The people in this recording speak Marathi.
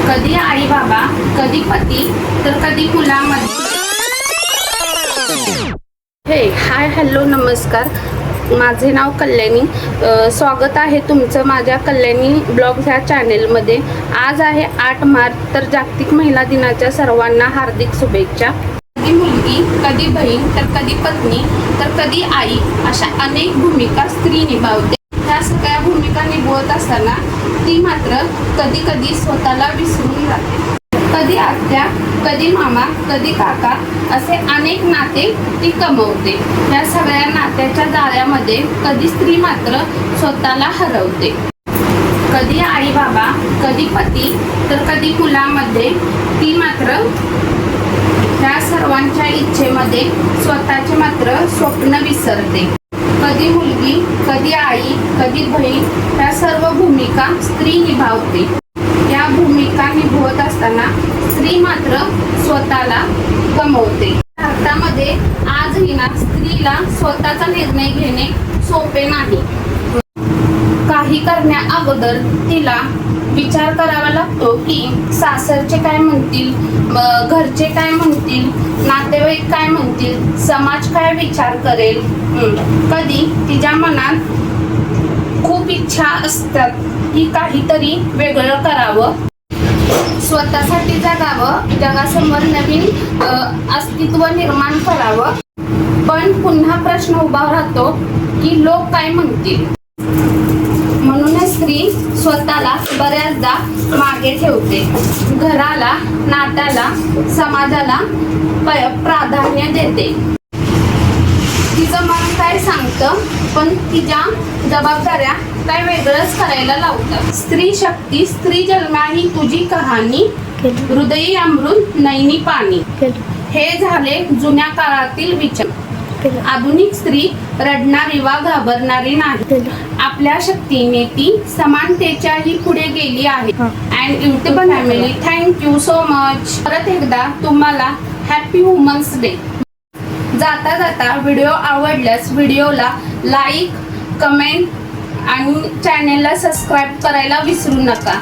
कधी आई बाबा, कधी पती, तर कधी मुलामध्ये. हाय हॅलो नमस्कार, माझे नाव कल्याणी. स्वागत आहे तुमचं माझ्या कल्याणी ब्लॉग्स ह्या चॅनेलमध्ये. आज आहे 8 मार्च, तर जागतिक महिला दिनाच्या सर्वांना हार्दिक शुभेच्छा. कधी मुलगी, कधी बहीण, तर कधी पत्नी, तर कधी आई, अशा अनेक भूमिका स्त्री निभावते. ह्या सगळ्या भूमिका निभवत असताना ती मात्र कधी कधी स्वतःला विसरून जाते. कधी आत्या, कधी मामा, कधी काका, असे अनेक नाते ती कमवते. या सगळ्या नात्याच्या जाळ्यामध्ये कधी स्त्री मात्र स्वतःला हरवते. कधी आई बाबा, कधी पती, तर कधी मुलामध्ये ती मात्र या सर्वांच्या इच्छेमध्ये स्वतःचे मात्र स्वप्न विसरते. कधी मुलगी, कधी आई, कधी बहीण, या सर्व भूमिका स्त्री निभावते. या भूमिका निभवत असताना स्त्री मात्र स्वतःला गमावते. भारतामध्ये आजही ना स्त्रीला स्वतःचा निर्णय घेणे सोपे नाही. काही करण्या अगोदर तिला विचार करावा लागतो की सासरचे काय म्हणतील, घरचे काय म्हणतील, नातेवाईक काय म्हणतील, समाज काय विचार करेल. कधी तिच्या मनात खूप इच्छा असतात की काहीतरी वेगळं करावं, स्वतःसाठी जगावं, जगासमोर नवीन अस्तित्व निर्माण करावं. पण पुन्हा प्रश्न उभा राहतो की लोक काय म्हणतील. म्हणूनच स्त्री स्वतःला बऱ्याचदा मागे ठेवते. घराला, नात्याला, समाजाला प्राधान्य देते. तिचं मन काय सांगतं, पण तिच्या जबाबदाऱ्या काय वेगळंच करायला लावतात. स्त्री शक्ती, स्त्री जन्मा ही तुझी कहाणी, हृदयी अमृत नैनी पाणी. हे झाले जुन्या काळातील विचार. आधुनिक स्त्री रडणारी वा घाबरणारी नाही. आपल्या शक्तीने ती समानतेच्याही पुढे गेली आहे. And YouTube family, thank you so much. परत एकदा तुम्हाला हॅपी वुमन्स डे. जाता जाता व्हिडिओ आवडल्यास व्हिडिओला लाईक, कमेंट आणि चॅनेलला सबस्क्राईब करायला विसरू नका.